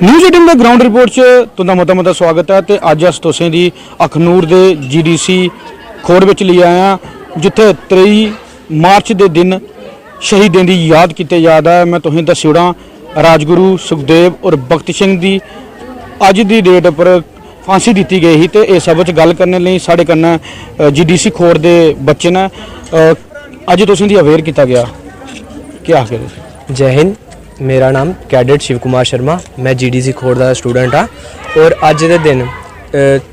News 18 ਦੇ ground report तुंदा मता मता स्वागत है। तो अज अस तुसें दी अखनूर के GDC खोड़ विच ले आए हैं, जिथे 23 मार्च के दिन शहीदों की याद की याद है। मैं तुसें दस्सी ओड़ां राजगुरु सुखदेव और भगत सिंह की अज की डेट पर फांसी दी गई ही। तो इस सब गल करने लई साडे कन्नै GDC खोड़ के बच्चे ने अज तुसें दी अवेयर किया गया, क्या आखिर? जय हिंद। मेरा नाम कैडेट शिव कुमार शर्मा, मैं GDC खोड़ का स्टूडेंट हाँ। और अज के दिन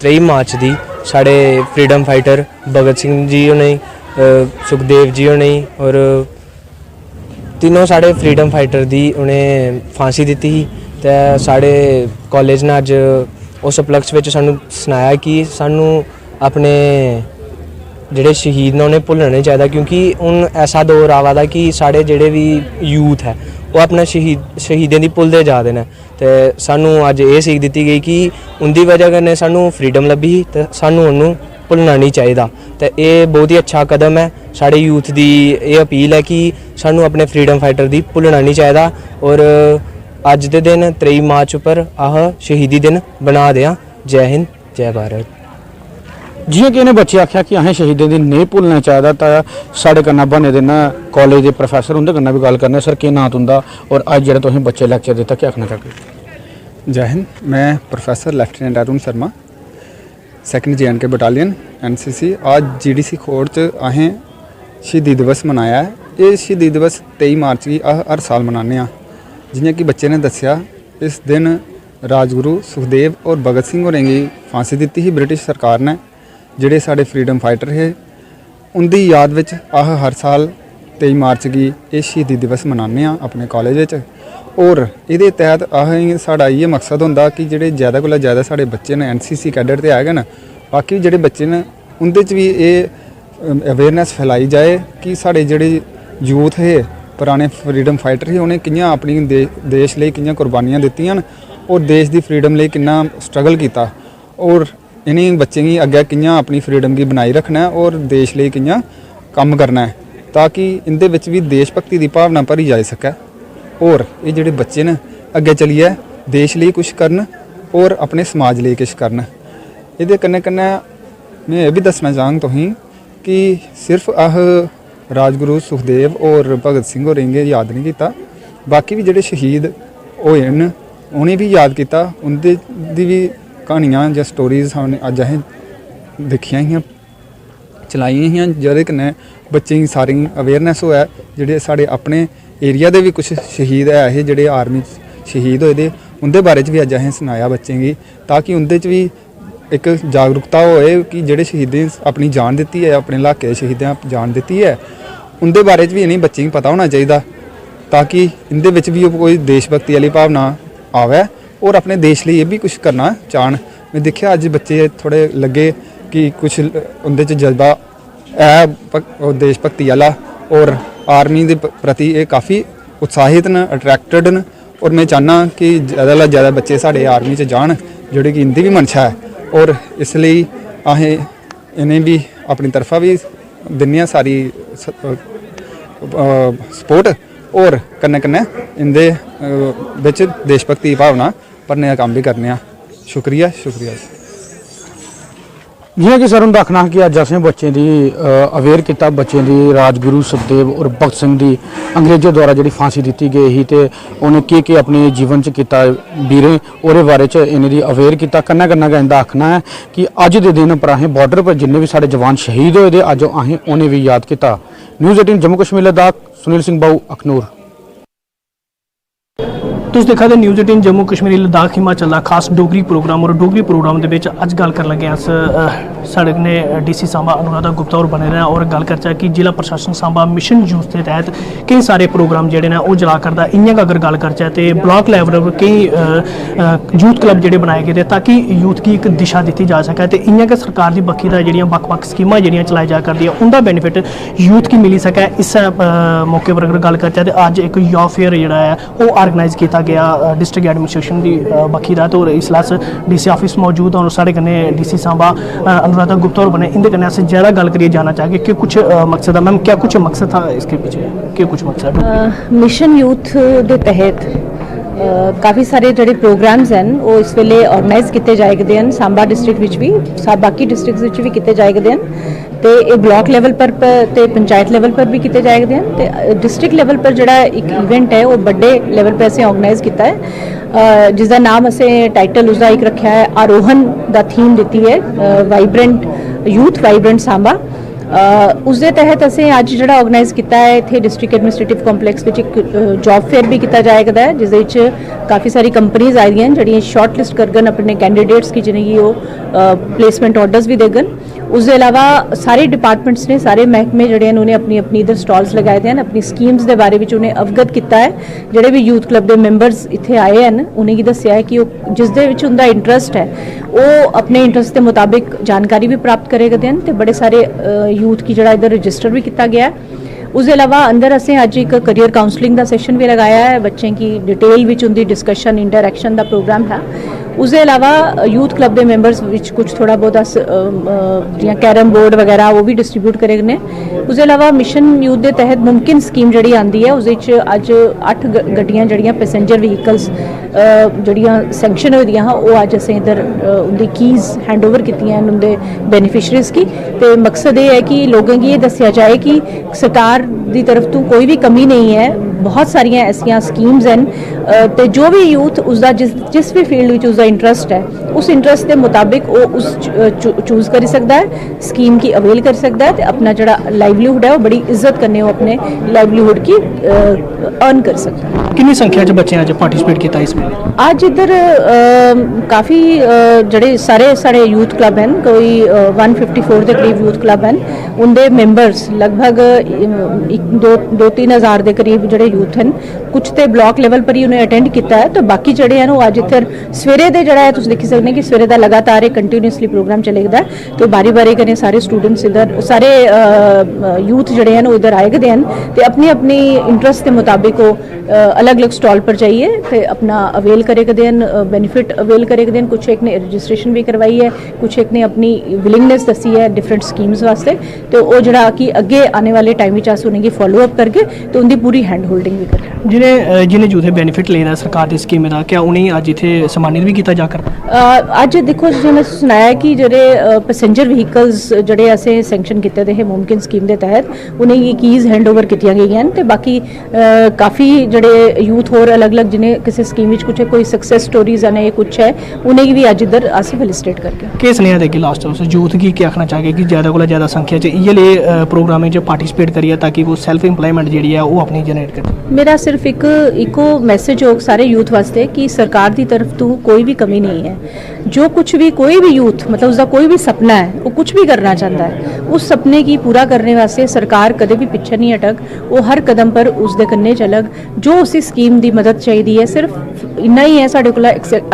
23 मार्च की साढ़े फ्रीडम फाइटर भगत सिंह जी होने, सुखदेव जी होने और तीनों साढ़े फ्रीडम फाइटर दी उन्हें फांसी दी ही। तो साढ़े कॉलेज ने अज उस उपलक्ष्य में सानू सुनाया कि सानू अपने ਜਿਹੜੇ शहीद ने उन्हें भुलना नहीं चाहिए, क्योंकि हूँ ऐसा दौर आवा दा कि साढ़े जेडे भी यूथ है वो अपने शहीदों की भुलते जा रहे हैं। तो सानू अज ये सीख दी गई कि उनकी वजह कन्नै सानू फ्रीडम लभी, तो सानू उन्होंने भुलना नहीं चाहिए। तो ये बहुत ही अच्छा कदम है साढ़े यूथ की। ये अपील है कि सानू अपने फ्रीडम फाइटर की भुलना नहीं चाहिए। और अज के दिन 23 मार्च पर आह शहीदी दिन बना दें। जय हिंद, जय भारत। जियां कि इन्हें बच्चे आख्या कि असें शहीदों की नहीं भुलना चाहिए, तो साढ़े कन्नै बने दे ना कॉलेज के प्रोफैसर, उनके कन्नै भी गल करने। सर की नाम तुंदा और अज जो तुसें बच्चे लैक्चर दिता, क्या आखना चाहते? जय हिंद। मैं professor lieutenant Arun Sharma, 2nd JNK battalion NCC। आज GDC खोड़ च असें शहीदी दिवस मनाया है। ये शहीदी दिवस 23 मार्च की हर साल मनाने। जियां कि बच्चे ने दस्सिया, इस दिन राजगुरु सुखदेव और भगत सिंह होरें गी फांसी दी ही ब्रिटिश सरकार ने। जिहड़े साढ़े फ्रीडम फाइटर है उनकी याद विच हर साल 23 मार्च की ये शहीदी दिवस मनाने अपने कॉलेज विच। और ये तहत साड़ा ये मकसद होंदा कि जिहड़े ज़्यादा कोला ज़्यादा साढ़े बच्चे ने NCC कैडेट ते आए न, बाकी जिहड़े बच्चे ने उनदे च भी ये अवेयरनैस फैलाई जाए कि साढ़े जिहड़े यूथ है पुराने फ्रीडम फाइटर है उन्हें कियां अपनी देश लई कियां कुर्बानियां दित्तियां और देश की फ्रीडम लई कितना स्ट्रगल किया। और इन्हीं बच्चों की अगे कियां अपनी फ्रीडम की बनाई रखना है और देश लिए कियां काम करना है, ताकि इनदे विच भी देश भक्ति की भावना भरी जा सके। और ये जिहड़े बच्चे ने अगे चलिए देश लिए कुछ करन और अपने समाज लिए कुछ करन। इहदे कन्नै कन्नै मैं ये भी दसना चाहांग तुसीं कि सिर्फ राजगुरु सुखदेव और भगत सिंह होरें गी याद नहीं किया, बाकी भी जिहड़े शहीद होए न उन्हें भी याद किया। उनदी भी कहानियाँ या स्टोरीज हमने अज असें दिखियां ही चलाइयां ही, जेह्दे कन्नै बच्चें गी सारी अवेयरनैस होऐ। जेह्ड़े साढ़े अपने एरिया दे भी कुछ शहीद है हे जेह्ड़े आर्मी शहीद होए दे, उंदे बारे च भी अज असें सनाया बच्चें गी, ताकि उंदे च भी एक जागरूकता होए कि जेह्ड़े शहीदें अपनी जान दित्ती है, अपने इलाके शहीदें जान दित्ती है, उंदे बारे च भी इन्हें बच्चें गी पता होना चाहिए, ताकि इंदे विच भी कोई देशभक्ति वाली भावना आवे और अपने देश लिए भी कुछ करना चाहन। मैं देखिया अज बच्चे थोड़े लगे कि कुछ उनके जज्बा है देशभक्ति वाला और आर्मी के प्रति ये काफ़ी उत्साहित न, अट्रैक्टेड न। और मैं चाहना कि ज़्यादा तो ज़्यादा बच्चे साढ़े आर्मी च जान, जोड़ी कि इनकी भी मंशा है। और इसलिए असें इन्हें भी अपनी तरफा भी दिन्ने सारी सपोर्ट और कन्नै कन्नै इंदे विच देशभक्ति भावना भरने का काम भी करने। शुक्रिया शुक्रिया। जियां कि सर उनका आखना कि अज असें बच्चों की अवेयर किया, बच्चों की राजगुरु सुखदेव और भगत सिंह की अंग्रेजों द्वारा जी फांसी दी गई ही, तो उन्हें के अपने जीवन च किया वीरें और बारे च इन्हें अवेयर किया। कन्नै कन्नै इनका आखना है कि अज के दिन पर असें बॉर्डर पर जिन्ने भी साढ़े जवान शहीद होए दे अज असें उन्हें भी याद किया। न्यूज़ 18 जम्मू कश्मीर लद्दाख, सुनील सिंह बाऊ, अखनूर। तुस देखा दे न्यूज़ 18 जम्मू कश्मीर लद्दाख हिमाचल का खास डोगरी प्रोग्राम। और डोगरी प्रोग्राम के अज गल कर लगे अस साढ़े कन्नै DC सांबा अनुराधा गुप्ता और बने रहे और गल करचै कि जिला प्रशासन सांबा मिशन यूथ के तहत कई सारे प्रोग्राम जोड़े वो चला करता। इयां अगर गल करचै तो ब्लॉक लैवल पर कई यूथ क्लब जोड़े बनाए गए ताकि यूथ की एक दिशा दी जा सके। तो इयां गै सरकार की बक्खी दा जिहड़ियां बक्ख-बक्ख स्कीमां जिहड़ियां चलाई जा करदियां उनका बेनीफिट यूथ की मिली सके। इस मौके पर अगर गल करचै तो अज एक यूथ फेयर जिहड़ा है वो ऑर्गेनाइज किया गया डिस्ट्रिक्ट एडमिनिस्ट्रेशन की बक्खी दा। तो इसलै अस DC ऑफिस मौजूद और साढ़े कन्नै DC सांबा अनुराधा गुप्ता और बने, इंदे कन्नै अस ज़्यादा गल करिए जानना चाहेंगे कि कुछ मकसद है। मैम क्या कुछ मकसद था इसके पीछे, क्या कुछ मकसद? मिशन यूथ के तहत ਕਾਫੀ ਸਾਰੇ ਜਿਹੜੇ ਪ੍ਰੋਗਰਾਮਸ ਹਨ ਉਹ ਇਸ ਵੇਲੇ ਆਰਗੇਨਾਈਜ਼ ਕੀਤੇ ਜਾਏਗੇ ਹਨ ਸਾਂਬਾ ਡਿਸਟ੍ਰਿਕਟ ਵਿੱਚ ਵੀ ਬਾਕੀ ਡਿਸਟ੍ਰਿਕਟਸ ਵਿੱਚ ਵੀ ਕੀਤੇ ਜਾਏਗੇ ਹਨ ਤੇ ਇਹ ਬਲਾਕ ਲੈਵਲ ਪਰ ਤੇ ਪੰਚਾਇਤ ਲੈਵਲ ਪਰ ਵੀ ਕੀਤੇ ਜਾਏਗੇ ਹਨ ਤੇ ਡਿਸਟ੍ਰਿਕਟ ਲੈਵਲ ਪਰ ਜਿਹੜਾ ਇੱਕ ਇਵੈਂਟ ਹੈ ਉਹ ਵੱਡੇ ਲੈਵਲ पे ਅਸੀਂ ਆਰਗੇਨਾਈਜ਼ ਕੀਤਾ ਹੈ ਜਿਸ ਦਾ ਨਾਮ ਅਸੀਂ ਟਾਈਟਲ ਉਸਦਾ ਇੱਕ ਰੱਖਿਆ ਹੈ ਆਰੋਹਨ ਦਾ ਥੀਮ ਦਿੱਤੀ ਹੈ ਵਾਈਬ੍ਰੈਂਟ ਯੂਥ ਵਾਈਬ੍ਰੈਂਟ ਸਾਂਬਾ ਉਸ ਦੇ ਤਹਿਤ ਅਸੀਂ ਅੱਜ ਜਿਹੜਾ ਆਰਗੇਨਾਈਜ਼ ਕੀਤਾ ਹੈ ਇੱਥੇ ਡਿਸਟ੍ਰਿਕਟ ਐਡਮਿਨਿਸਟ੍ਰੇਟਿਵ ਕੰਪਲੈਕਸ ਵਿੱਚ ਇੱਕ ਜੌਬ ਫੇਅਰ ਵੀ ਕੀਤਾ ਜਾਏਗਾ ਹੈ ਜਿਸ ਦੇ ਵਿੱਚ ਕਾਫੀ ਸਾਰੀ ਕੰਪਨੀਆਂ ਆਈਆਂ ਹਨ ਜਿਹੜੀਆਂ ਸ਼ਾਰਟ ਲਿਸਟ ਕਰਗਨ ਆਪਣੇ ਕੈਂਡੀਡੇਟਸ की जिन्हें वो प्लेसमेंट ऑर्डर्स भी देगन उसके अलावा सारे डिपार्टमेंट्स ने सारे महकमे जड़े हैं उन्हें अपनी अपनी इधर स्टॉल्स लगाए हैं अपनी स्कीम्स के बारे में उन्हें अवगत किया है जोड़े भी यूथ क्लब के मैंबर्स इतने आए हैं उन्हें दसिया है कि जिस दे विच उनका इंटरस्ट है वो अपने इंटरस्ट के मुताबिक जानकारी भी प्राप्त करेगा हैं तो बड़े सारे यूथ की जड़ा इधर रजिस्टर भी किया गया है उसके अलावा अंदर असें अज एक करियर काउंसलिंग का सेशन भी लगाया है बच्चों की डिटेल विच उनकी डिस्कशन इंटरैक्शन का प्रोग्राम है उसके अलावा यूथ क्लब के मैंबर्स विच कुछ थोड़ा बहुत जियां कैरम बोर्ड वगैरह वो भी डिस्ट्रीब्यूट करेंगे उसके अलावा मिशन यूथ के तहत मुमकिन स्कीम जी आती है उस अज 8 गड्डियां जड़ियां पैसेंजर व्हीकल्स जड़ियां सैंक्शन हुई हाँ वो अज असें इधर उनकी कीज़ हैंड ओवर की उनके बेनीफिशरीज की तो मकसद ये है कि लोगों की ये दसिया जाए कि सरकार की तरफ तो कोई भी कमी नहीं है बहुत सारिया ऐसिया स्कीम्स हैं तो जो भी यूथ उसका जिस भी फील्ड में उसका इंटरस्ट है उस इंटरस्ट के मुताबिक वो उस चूज़ कर सकता है स्कीम की अवेल कर सकता है तो अपना जड़ा लाइवलीहुड है वो बड़ी इज्जत करने वो अपने लाइवलीहुड की अर्न कर सकता है। कितनी संख्या च बच्चे आज पार्टिसिपेट किया इसमें? आज इधर काफ़ी जड़े सारे यूथ क्लब हैं कोई 154 के करीब यूथ क्लब हैं उनके मैंबर्स लगभग 2-3 हज़ार के करीब जड़े यूथ हैं कुछ तो ब्लॉक लेवल पर ही उन्हें अटेंड किया है तो बाकी जड़े हैं वो अज इधर सवेरे दे जड़ा है तुम देखी सकते कि सवेरे का लगातार एक कंटिन्यूसली प्रोग्राम चलेगा तो बारी बारी करें सारे स्टूडेंट्स इधर सारे यूथ जड़े हैं वो इधर आए गए हैं तो अपनी अपनी इंटरस्ट के मुताबिक वो अलग अलग स्टॉल पर जाइए तो अपना अवेल करेगते हैं बेनीफिट अवेल करेगते हैं कुछ एक ने रजिस्ट्रेशन भी करवाई है कुछ एक ने अपनी विलिंगनेस दसी है डिफरेंट स्कीम्स वास्ते तो वो जड़ा कि अगे आने वाले टाइम में अस उन्हें फॉलो अप करके तो उनकी पूरी हैंड होल्डिंग भी करें जिन्हें यूथ बेनीफिट लेना सरकार की स्कीम का क्या उन्हें अज इतने सम्मानित भी किया जा कर अज देखो जिवें मैं सुनाया कि जेडे पैसेंजर व्हीकल्स जड़े असें सैंक्शन किए थे मुमकिन स्कीम के तहत उन्हें ये कीज़ हैंड ओवर की गई हैं तो बाकी काफ़ी जड़े यूथ होर अलग अलग जिन्हें किसी स्कीम में कुछ कोई सक्सैस स्टोरीज हैं ये कुछ है उन्हें भी अज इधर अस फेलिसिटेट करके किस स्नेहा देगी लास्ट उस यूथ की क्या आखना चाहिए कि ज़्यादा को ज़्यादा संख्या इये प्रोग्राम पार्टिसिपेट करिए ताकि वो सैल्फ इंप्लॉयमेंट जी है वो अपनी जनरेट करे। मेरा सिर्फ एक इको मैसेज हो सारे यूथ वास्ते कि सरकार की तरफ तो कोई भी कमी नहीं है जो कुछ भी कोई भी यूथ मतलब उसका कोई भी सपना है वो कुछ भी करना चाहता है उस सपने की पूरा करने वास्ते सरकार कदे भी पिछे नहीं अटक वो हर कदम पर उसके कन्ने चलग जो उसी स्कीम की मदद चाहिए है सिर्फ इन्ना ही है साढ़े कोल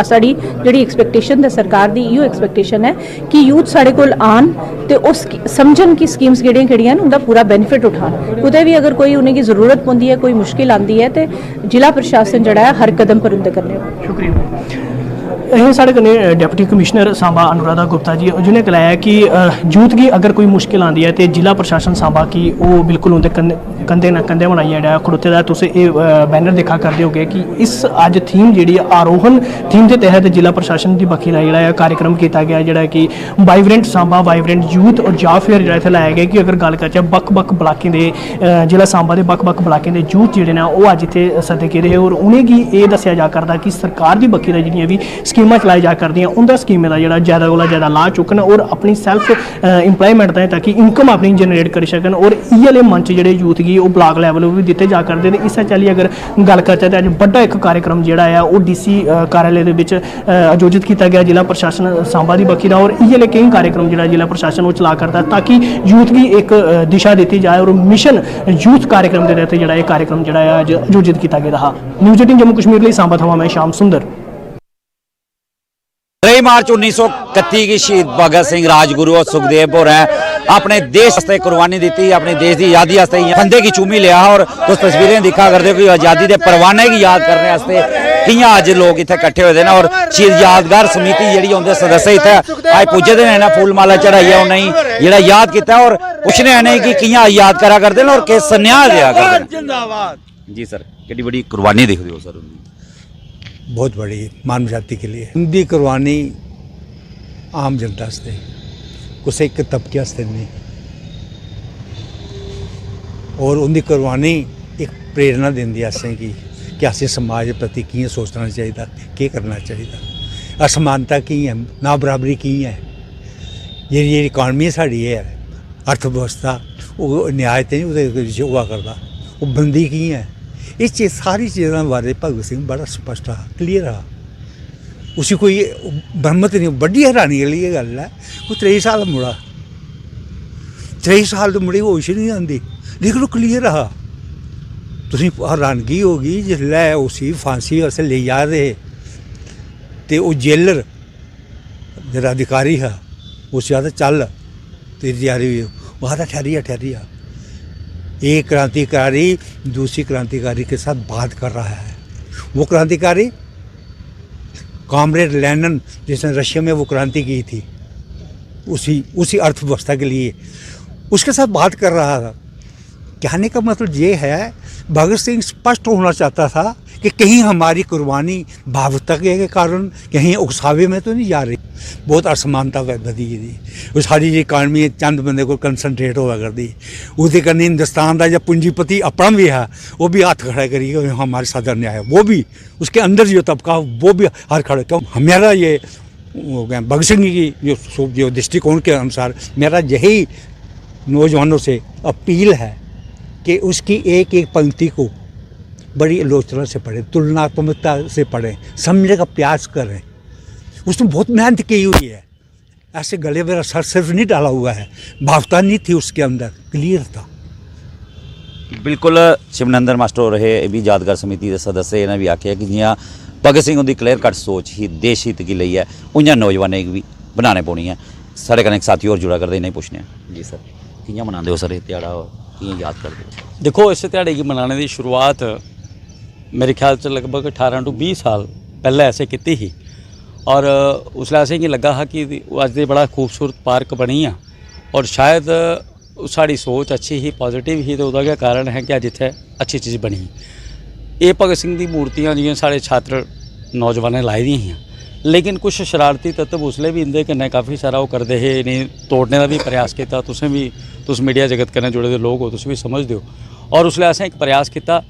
साड़ी जिहड़ी एक्सपैक्टेशन है सरकार की इहो एक्सपैक्टेशन है कि यूथ साढ़े कोल आन तो उस समझन की स्कीम्स किहड़ियां उनका पूरा बेनीफिट उठान कुदै भी अगर कोई उन्हें की जरूरत पौंदी है कोई मुश्किल आती है तो जिला प्रशासन जड़ा है हर कदम पर उनके करने। शुक्रिया। साढ़े कन्नै डिप्टी कमिश्नर सांबा अनुराधा गुप्ता जी जिन्हें गलाया कि यूथ की अगर कोई मुश्किल आती है तो जिला प्रशासन सांबा की वो बिल्कुल उनके कंधे न कंधे बनाई जेड़ा खड़ोते दा तुस बैनर देखा करते हो कि इस अज थीम जी आरोहन थीम के तहत जिला प्रशासन की बखी जोड़ा कार्यक्रम किया गया जोड़ा कि वाइब्रेंट सांबा वाइब्रेंट यूथ और जॉब फेयर जो इतने लाया गया कि अगर गल करचे बक्ख बक्ख ब्लाकें के जिला सांबा के बक्ख बक्ख ब्लाकें के यूथ जोड़े ने वो अज इतने सदे गेदे और उन्हेंगी ये दसिया जा करता कि सरकार की बखी जिन्नियां भी स्कीमां चलाई जा करदियां उनका स्कीमें का जोड़ा ज़्यादा को ज़्यादा लाभ चुकन और अपनी सैल्फ इंप्लॉयमेंट ताकि इनकम अपनी जनरेट करी सकन और इये मंच जोड़े यूथ की वो ब्लॉक लैवल भी दिते जा करते हैं। इस चाली अगर गल करचे तो अज बड़ा एक कार्यक्रम जोड़ा है वो DC कार्यालय के आयोजित किया गया जिला प्रशासन सांबा की बखी का और इये कई कार्यक्रम जोड़ा जिला प्रशासन वो चला करता है ताकि यूथ की एक दिशा दी जाए और मिशन यूथ कार्यक्रम के तहत जोड़ा कार्यक्रम जोड़ा है अज आयोजित किया गया रहा। न्यूज़ 18 जम्मू कश्मीर लिए सांबा थमां मैं श्याम सुंदर। 3 मार्च 1931 की शहीद भगत सिंह राजगुरु और सुखदेव होर अपने देश वास्ते कुर्बानी दी अपने देश की आज़ादी वास्ते फंदे की चूमी लिया और कुछ तस्वीरें दिखा करते हो कि आज़ादी के परवाने की याद करने वास्ते कियां अज लोग इतने इकट्ठे हुए हैं और शहीद यादगार समिति जी उनके सदस्य इतने अज पुजे ने फूलमाला चढ़ाई है उन्हें जोड़ा याद किया और पूछने इन्हें कि कियां याद करा करते हैं और किस स्नेहा दिया करते हैं। जी सर कि बड़ी कुर्बानी देखते हो सर बहुत बड़ी मानव जाति के लिए। उनकी कुर्बानी आम जनता से कुछ एक तबके से नहीं, और उनकी कुर्बानी एक प्रेरणा देंदी असें कि असें समाज प्रति कि'यां सोचना चाहिए, केह् करना चाहिए, असमानता की है, ना बराबरी की है, ये इकानमी साड़ी है, अर्थव्यवस्था वो न्याय ते नहीं हुआ करता, वो बंदी की है, इस चीज़ सारी चीज़ों बारे भगत सिंह बड़ा स्पष्ट रहा, क्लीयर रहा। उसी कोई बरमत नहीं, बड़ी हैरानी वाली ये गल है। कोई 23 साल मुड़ा, 23 साल तो मुड़े होश नहीं आती, लेकिन वो क्लीयर रहा। तुसीं हैरानगी होगी जिसलै उसी फांसी वास्ते ले जा रहे ते वो जेलर जेह्ड़ा अधिकारी हा उस आखदा चल तेरी त्यारी हुई, वो आखदा ठहरिया। एक क्रांतिकारी दूसरी क्रांतिकारी के साथ बात कर रहा है। वो क्रांतिकारी कॉमरेड लेनिन जिसने रशिया में वो क्रांति की थी, उसी अर्थव्यवस्था के लिए उसके साथ बात कर रहा था। कहने का मतलब ये है, भगत सिंह स्पष्ट होना चाहता था कि कहीं हमारी कुर्बानी भावुकता के कारण कहीं उकसावे में तो नहीं जा रही। बहुत असमानता बधी दी, वो सारी जी इकानमी चंद बंदे को कंसनट्रेट होया करती, उसके कन्नै हिंदुस्तान का जो पूंजीपति अपना भी है वो भी हाथ खड़ा करिए हमारे साथ अन्याय है, वो भी उसके अंदर जो तबका वो भी हाथ खड़ा। क्यों हमारा ये भगत सिंह की जो दृष्टिकोण के अनुसार मेरा यही नौजवानों से अपील है कि उसकी एक एक पंक्ति को बड़ी आलोचना से पढ़ें, तुलनात्मकता से पढ़ें, समझने का प्रयास करें। उसने बहुत मेहनत की हुई है, ऐसे गले में सर सिर्फ नहीं डाला हुआ है, भावता नहीं थी उसके अंदर, क्लियर था। बिल्कुल शिवनंदन मास्टर हो रहे ये भी यादगार समिति के सदस्य, इन्हें भी आख्या कि जियां भगत सिंह उनकी क्लीयर कट सोच ही देश हित की लई है, उइयां नौजवानें भी बनाने पौनी है। साढ़े कन्नै एक साथी होर जुड़ा करदे, इन्हें पुछने जी सर कि'यां मनांदे हो सर ये ध्याड़ा, कि'यां याद करदे हो? देखो इस ध्याड़े की मनाने की शुरुआत मेरे ख्याल से लगभग 18 to 20 साल पहले ऐसे की ही, और उसलै असेंगी लग्गा हा कि अज्ज दे बड़ा खूबसूरत पार्क बनी आ, और शायद साड़ी सोच अच्छी ही पॉजिटिव ही, तो उसका कारण है कि अज इत्थे अच्छी चीज़ बनी। ये भगत सिंह दी मूर्तियां जियां साढ़े छात्र नौजवानें लाई दी हियां, लेकिन कुछ शरारती तत्व उसलै भी इंदे कन्नै काफ़ी सारा वो करते हे, इन्हें तोड़ने का भी प्रयास किया। तुसें भी, तुस मीडिया जगत कन्नै जुड़े दे लोग हो, तुस भी समझदे हो। और उसलै असें एक प्रयास किया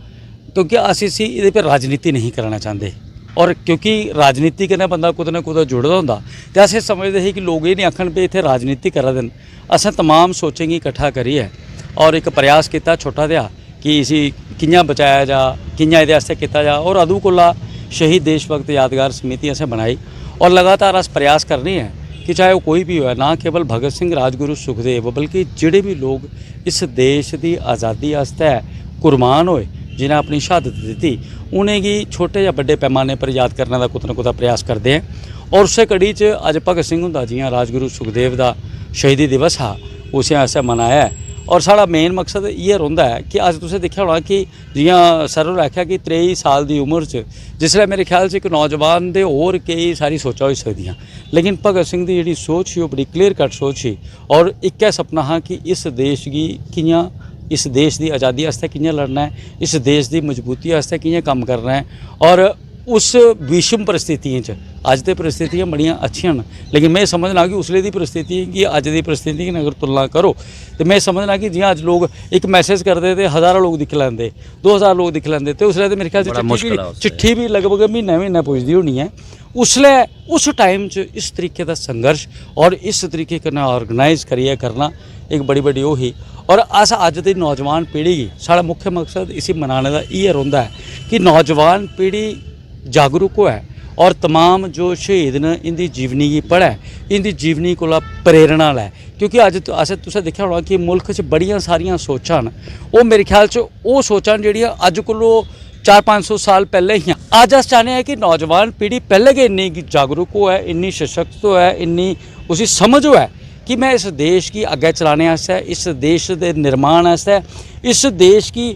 क्योंकि अस इसी ये पर राजनीति नहीं करना चाहते, और क्योंकि राजनीति कन्नै बंदा कुदै ना कुदै जुड़े दा होंदा, ते अस समझते हे कि लोग ये नहीं आखन भी इत्थे राजनीति करा दे। असें तमाम सोचें गी इकट्ठा करिए और एक प्रयास किया छोटा जिहा कि इसी कि'यां बचाया जा, कि'यां इहदे आस्तै कीता जा, और अदूं कोला शहीद देशभक्त यादगार समिति असें बनाई, और लगातार अस प्रयास करने हैं कि चाहे वो कोई भी हो, ना केवल भगत सिंह, राजगुरु, सुखदेव, बल्कि जिहड़े भी लोग इस देश की आज़ादी आस्तै कुर्बान होए, जिन्हें अपनी शहादत दी, उनेंगी छोटे या बड़े पैमाने पर याद करने का कुछ ना कुछ प्रयास करते हैं। और उस कड़ी च अज भगत सिंह हुंदा जियां राजगुरु सुखदेव का शहीदी दिवस हा, उसे असें मनाया है। और साड़ा मेन मकसद ये रौंदा है कि अज तुसें दिक्खेआ होना कि जियां सर होरें आख्या कि 23 साल की उम्र च जिसलै मेरे ख्याल से एक नौजवान दे होर कई सारी सोचां होई सकदियां, लेकिन भगत सिंह की जिहड़ी सोच ही वो बड़ी क्लीयर कट सोच ही, और इक्कै सपना हा कि इस देश गी कि'यां, इस देश की आज़ादी आस्तै कि'यां लड़ना है, इस देश की मजबूती आस्तै कि'यां कम्म करना है। और उस विषम परिस्थितियों च अज ते परिस्थितियां बड़ियां अच्छियां न, लेकिन मैं समझना कि उसले दी परिस्थिति की अज दी परिस्थिति की अगर तुलना करो तो मैं समझना कि जियां अज लोग एक मैसेज करते थे, हज़ारों लोग दिख लैंदे, 2000 लोग दिख लैंदे, तो उसले तो मेरे ख्याल से चिट्ठी भी लगभग महीने पुजदी होनी है। उसले उस टाइम च इस तरीके का संघर्ष और इस तरीके कन्नै ऑर्गेनाइज करिए करना एक बड़ी बड़ी वो ही। और अस अज दी नौजवान पीढ़ी गी साढ़ा मुख्य मकसद इसी मनाने का इयै रौंदा है कि नौजवान पीढ़ी जागरूक होए और तमाम जो शहीद न इंदी जीवनी गी पढ़े, इंदी जीवनी कोला प्रेरणा लै। क्योंकि अज असें तुसें दिक्खेआ होना कि मुल्क च बड़ियां सारियां सोचां न, वो मेरे ख्याल च वो सोचां जेहड़ियां अज कोलों 400-500 साल पहले ही अज अस चाहते हैं कि नौजवान पीढ़ी पहले गै इन्नी जागरूक होए, इन्नी सशक्त होए, इन्नी उसी समझ होए कि मैं इस देश की अग्गै चलाने आस्तै, इस देश के निर्माण आस्तै, इस देश की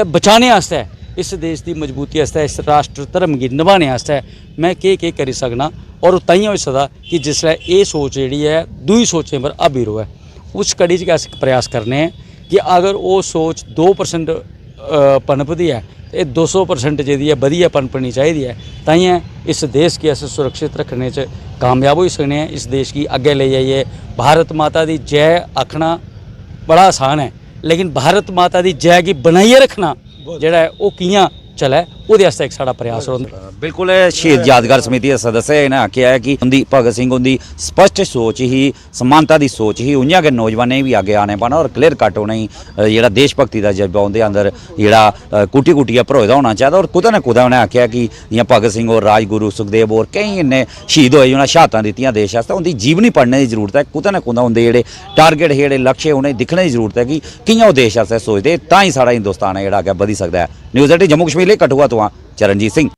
बचाने आस्तै, इस देश की मजबूती आस्तै, इस राष्ट्र धर्म की निभाने आस्तै मैं केह् करी सकना। और ताइयों होई सकदा कि जिसलै ये सोच जिहड़ी है दूई सोचें पर हावी रोए। उस कड़ी च अस प्रयास करने हैं कि अगर वो सोच 2% पनपदी है ये 200% जी है वधिया पनपनी चाहिए है, ताइए इस देश की अस सुरक्षित रखने च कामयाब हो सकने हैं। इस देश की अगे ले जाइए। भारत माता दी जय आखना बड़ा आसान है, लेकिन भारत माता दी जय की बनाइए रखना जोड़ा है वो कियां चले ਉਹਦੇ ਵਾਸਤੇ ਇੱਕ ਸਾਡਾ ਪ੍ਰयास ਹੁੰਦਾ। बिल्कुल शहीद यादगार समिति के सदस्य इन्हें आख्या है कि उनकी भगत सिंह उनकी स्पष्ट सोच ही समानता की सोच ही उन्हें अगर नौजवान भी आगे आने पाना और क्लीयर कट उन्हें जो देश भगती का जज्बा उनके अंदर जोड़ा कुटी कुटिया भरोए होना चाहिए। और कुछ ना कुछ उन्हें आख्या कि जियां भगत सिंह और राजगुरु सुखदेव और कई इन्ने शहीद होए उन्हें शहादतां दित्तियां देश वास्ते, उनकी जीवनी पढ़ने की जरूरत है। कुछ ना कुछ उनके जोड़े टारगेट जोड़े लक्ष्य उन्हें दिखने की जरूरत है कि कियां वो देश वास्ते सोचते, तां ही सारा हिंदुस्तान है जोड़ा अगे बढ़ी सकता है। न्यूज़ 18 जम्मू कश्मीर लिए कठुआ तो चरणजीत सिंह।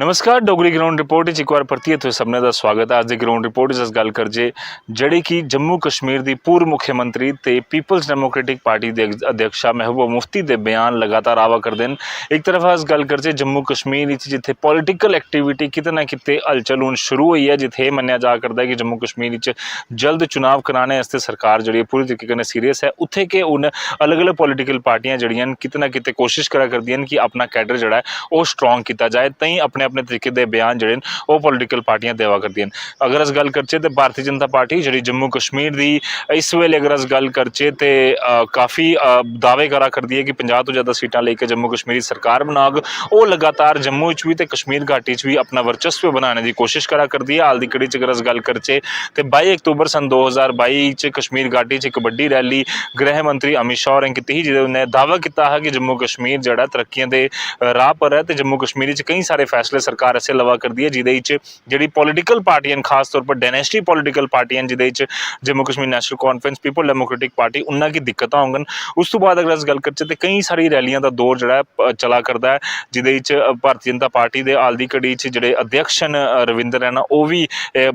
नमस्कार, डोगरी ग्राउंड रिपोर्ट एक बार परतिए तुम सबने का स्वागत है। अज की ग्राउंड रिपोर्ट अस गल करजे जड़ी कि जम्मू कश्मीर की पूर्व मुख्यमंत्री ते पीपल्स डेमोक्रेटिक पार्टी के अध्यक्षा महबूबा मुफ्ती के बयान लगातार आवा करते हैं। एक तरफ अस गल करजे जम्मू कश्मीर जिथे पॉलिटिकल एक्टिविटी किते ना किते हलचल हुण शुरू हुई है, जिथे मन्निया जा करता है कि जम्मू कश्मीर जल्द चुनाव कराने वास्ते सरकार जी पूरी तरीके से सीरीयस है। उत्थे के हुण अलग अलग पॉलिटिकल पार्टियां जड़ियां किते ना किते कोशिश करा करदियां कि अपना कैडर जड़ा है वो स्ट्रोंग किया जाए, तई अपने अपने तरीके के बयान जड़े वो पॉलिटिकल पार्टियां देवा करदियां। अगर अस गल करचे तो भारतीय जनता पार्टी जी जम्मू कश्मीर की इस वेले अगर अस गल करचे तो काफ़ी दावे करा करदी है कि 50 तो ज़्यादा सीटां लेके जम्मू कश्मीर की सरकार बनाग। वो लगातार जम्मू भी तो कश्मीर घाटी भी अपना वर्चस्व बनाने की कोशिश करा करदी है। हाल की कड़ी अगर अस गल करचे तो 22 अक्तूबर सन 2022 कश्मीर घाटी एक बड़ी रैली गृह मंत्री अमित शाह होरें की ही, जिन्हें दावा किया है कि जम्मू कश्मीर जड़ा तरक्कियों के राह पर है। तो जम्मू कश्मीर कई सारे फैसले सरकार ऐसे लवा कर दी है जिदे जी पॉलिटिकल पार्टियां खास तौर पर डायनेस्टी पॉलिटिकल पार्टियां जिदे Jammu Kashmir national conference people democratic party उन्होंने की दिक्कत होंगन। उस तो बाद अगर अस गल करचे तो कई सारी रैलियां का दौर जोड़ा चला करता है, जिदे भारतीय जनता पार्टी के हाल की घड़ी जोड़े अध्यक्ष रविंदर है ना वो भी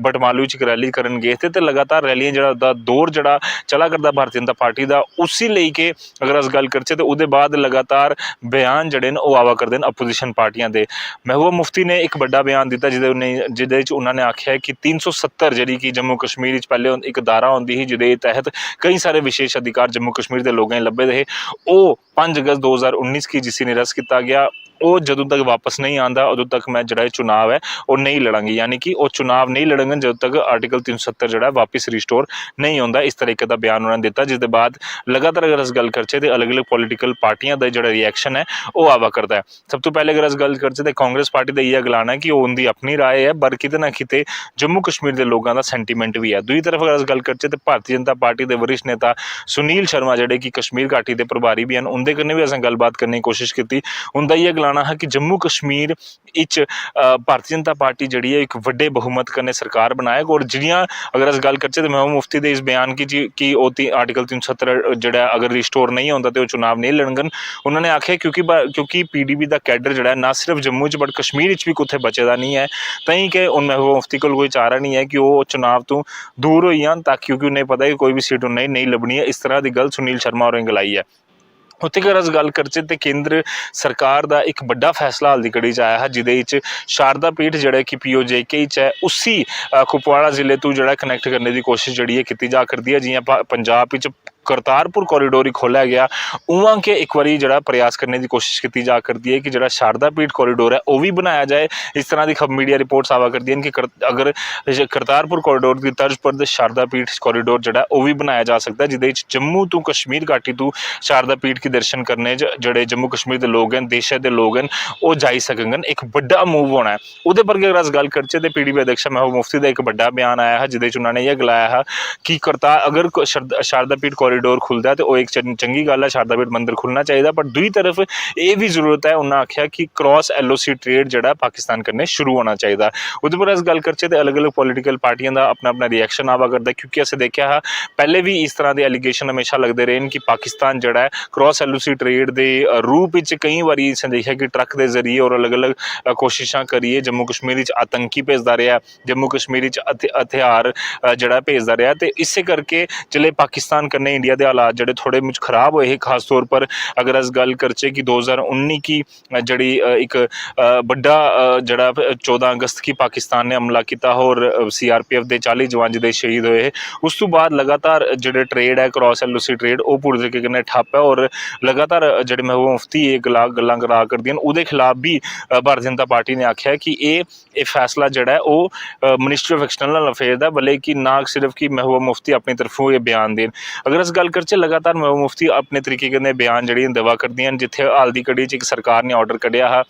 बटमालू एक रैली करन गए थे। तो लगातार रैलियां जोड़ा दौर जोड़ा चला करता भारतीय जनता पार्टी का, उसी लेके अगर अस गल करचे तो उसके बाद लगातार बयान जड़े वो आवा करते हैं अपोजिशन पार्टियां के। महबूबा मुफ्ती ने एक बड़ा बयान दिता जिदे उन्होंने आख्या है कि 370 जी कि जम्मू कश्मीर पहले एक धारा होंगी ही जिदे तहत कई सारे विशेष अधिकार जम्मू कश्मीर के लोगों लभे रहे, वो 5 अगस्त 2019 की जिसी निरस्त किया गया। वो जदों तक वापस नहीं आता उदों तक मैं जड़ा चुनाव है वो नहीं लड़ांगी, यानी कि वो चुनाव नहीं लड़ेंगे जब तक आर्टिकल 370 जड़ा वापस रिस्टोर नहीं होता। इस तरीके का बयान उन्होंने दिता, जिसके बाद लगातार अगर अस गल करचे तो अलग अलग पॉलिटिकल पार्टियां का जोड़ा रिएक्शन है वो आवा करता है। सब तो पहले अगर अस गल करचे तो कांग्रेस पार्टी का यह अगलाना है कि उनकी अपनी राय है, पर किते ना किते जम्मू कश्मीर के लोगों का सेंटीमेंट भी है। दूसरी तरफ अगर अस गल करचे तो भारतीय जनता पार्टी के वरिष्ठ नेता सुनील शर्मा जोड़े कि कश्मीर घाटी के प्रभारी भी हैं, उनके कन्नै भी असें गलबात करने की कोशिश की। उनका यह अगलाना है कि जम्मू कश्मीर भारतीय जनता पार्टी जी है एक वड्डे बहुमत कन्नै सरकार बनाएगा। और जिहड़ियां अगर अस गल करचे तो महबूबा मुफ्ती के इस बयान की कि आर्टिकल 370 जोड़ा अगर रिस्टोर नहीं होता तो चुनाव नहीं लड़न। उन्होंने आख्या क्योंकि PDP का कैडर जोड़ा ना सिर्फ जम्मू बट कश्मीर भी कुछ बचे का नहीं है, तई कि उन महबूबा मुफ्ती को कोई चारा नहीं है कि वो चुनाव तो दूर हो जान, ताकि क्योंकि उन्हें पता है कि कोई भी सीट उन्हें नहीं लभनी है। इस तरह की गल सुनील शर्मा होरें गलाई है। उत्थे अगर अस गल करचे तो केंद्र सरकार का एक बड़ा फैसला हाल की कड़ी आया है, जिदे शारदा पीठ जोड़ा कि POJK है उसी कुपवाड़ा जिले तो जोड़ा कनैक्ट करने की कोशिश जी है की जा करती है। जियां पंजाब करतारपुर कॉरीडोर ही खोलिया गया, उवां के एक बारी जड़ा प्रयास करने की कोशिश की जा करती है कि जड़ा शारदा पीठ कॉरीडोर है वो भी बनाया जाए। इस तरह की मीडिया रिपोर्ट्स आवा करती हैं कि अगर करतारपुर कॉरीडोर की तर्ज पर शारदा पीठ कॉरीडोर जड़ा वो भी बनाया जा सकता है, जिदे जम्मू तो कश्मीर घाटी तो शारदा पीठ की दर्शन करने जोड़े जम्मू कश्मीर के लोग हैं, देश के लोग हैं, वो जाई सकन। एक बड़ा मूव होना है। उहदे पर अगर अस गल करचे तो PDP अध्यक्ष महबूबा मुफ्ती का एक बड़ा बयान आया है, जिदे उन्होंने यह गलाया है कि अगर शारदा पीठ कॉरीडोर खुलता है तो एक चंगी गल है, शारदा पीठ मंदिर खुलना चाहिए। पर दूसरी तरफ ये भी जरूरत है, उन्होंने आख्या कि क्रॉस LOC ट्रेड जड़ा पाकिस्तान करने शुरू होना चाहिए। उस पर अस गल करचे तो अलग अलग पॉलिटिकल पार्टियां का अपना अपना रिएक्शन आवा करता है, क्योंकि असं देखा है पहले भी इस तरह के एलीगेशन हमेशा लगते रहे कि पाकिस्तान जड़ा है क्रॉस LOC ट्रेड के रूप में कई बार देखा कि ट्रक के जरिए और अलग अलग कोशिशा करिए जम्मू कश्मीर आतंकी भेजता रहा, जम्मू कश्मीर हथियार जड़ा भेजता रहा। तो इस करके चले पाकिस्तान कन्नै इंडिया इंडिया के हालात जोड़े थोड़े मुझ खराब हुए हैं, खास तौर पर अगर अस गल करचे कि 2019 की जड़ी एक बड़ा जड़ा 14 अगस्त की पाकिस्तान ने हमला किया और CRPF के 40 जवान जिहदे शहीद हुए है, उस तो बाद लगातार जोड़े ट्रेड है क्रॉस LOC ट्रेड वो पूरे तरीके कन्नै ठप्प है और लगातार जोड़े महबूबा मुफ्ती ये गल्लां करा करदियां उहदे खिलाफ भी भारतीय जनता पार्टी ने आख्या है कि ये फैसला जोड़ा है वो मिनिस्ट्री ऑफ एक्सटर्नल अफेयर का, भले कि ना सिर्फ कि महबूबा मुफ्ती अपनी तरफों ये बयान देन। अगर अस गल करचे लगातार महबूबा मुफ्ती अपने तरीके कन्नै बयान जेहड़ियां दवा करदियां, जिथे हाल दी घड़ी च एक सरकार ने ऑर्डर कढ़िया हा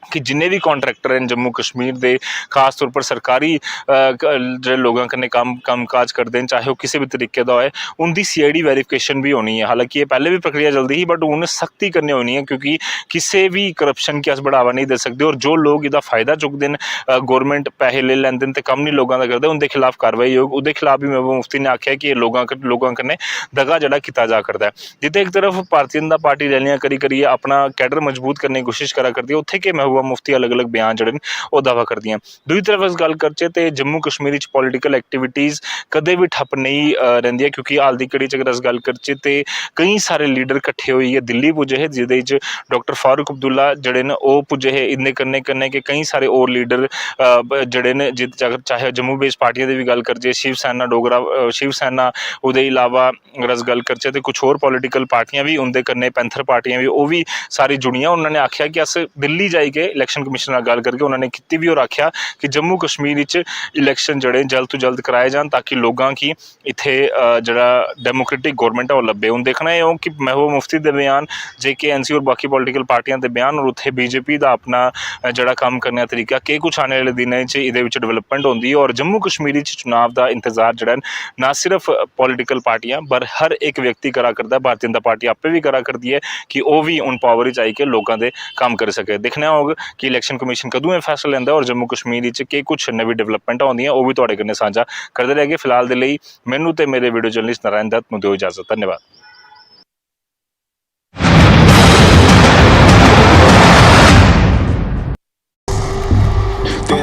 कि जिन्ने भी कॉन्ट्रैक्टर हैं जम्मू कश्मीर के, खास तौर पर सरकारी जो लोगों कन्नै काम काज करते हैं, चाहे वो किसी भी तरीके का होए, उनकी CID वेरीफिकेशन भी होनी है। हालांकि ये पहले भी प्रक्रिया चलती ही, बट उन्हें सख्ती करनी होनी है क्योंकि किसी भी करप्शन की अस बढ़ावा नहीं दे सकते और जो लोग इसका फायदा चुकते हैं, गौरमेंट पैसे ले लेंदे हैं तो कम नहीं लोगों का करते, उनके खिलाफ कार्रवाई होगी। उहदे खिलाफ भी महबूबा मुफ्ती ने आख्या कि लोगों कन्नै दगा जड़ा किया जा करता है। जिते एक तरफ भारतीय जनता पार्टी रैलियां करिए अपना कैडर मजबूत करने की कोशिश करा करती है, उत्थे के महबूबा मुफ्ती अलग अलग बयान जोड़े वो दावा कर दियाँ। दूसरी तरफ अस गल करचे तो जम्मू कश्मीर पॉलिटिकल एक्टिविटीज़ कदे भी ठप्प नहीं रहिंदियां क्योंकि हाल दी घड़ी अगर अस गल करचे तो कई सारे लीडर इकट्ठे होइए दिल्ली पुजे है, जिहदे च डॉक्टर फारूक अब्दुल्ला जड़े न वो पुजे है। इन्ने कन्नै के कई सारे और लीडर जड़े न चाहे जम्मू बेस्ड पार्टियां की भी गल करचे, शिव सेना डोगरा शिव सेना, उहदे इलावा अगर अस गल करचे तो कुछ होर पॉलिटिकल पार्टियां भी उनके कन्नै पैंथर पार्टियां भी वो भी सारी जुड़ियां। उन्होंने आख्या कि अस दिल्ली जाइए इलैक्शन कमीशन नाल गल करके उन्होंने की भी और आख्या कि जम्मू कश्मीर इलैक्शन जड़े जल्द तो जल्द कराए जान ताकि लोगों की इत्थे जड़ा डेमोक्रेटिक गौरमेंट है वो लभे। हुण देखना है कि महबूबा मुफ्ती के बयान, JKNC और बाकी पॉलिटिकल पार्टियां के बयान और उत्थे BJP का अपना जड़ा काम करने का तरीका के कुछ आने वाले दिनों ये डेवलपमेंट होंदी है। और जम्मू कश्मीर चुनाव का इंतजार जड़ा ना सिर्फ पॉलिटिकल पार्टियां पर हर एक व्यक्ति करा करता है, भारतीय जनता पार्टी आपे भी करा करती है कि वह भी उन पावर आई के लोगों के काम कर सके। देखना होगा कि इलैक्शन कमीशन कदों फैसला लेंदा और जम्मू कश्मीर के कुछ नवी डेवलपमेंट आउंदियां वो भी तुहाडे कन्नै साझा करदे रहेंगे। फिलहाल दे लई मैनूं ते मेरे वीडियो जर्नलिस्ट नारायण दत्त नूं दिओ इजाजत। धन्यवाद।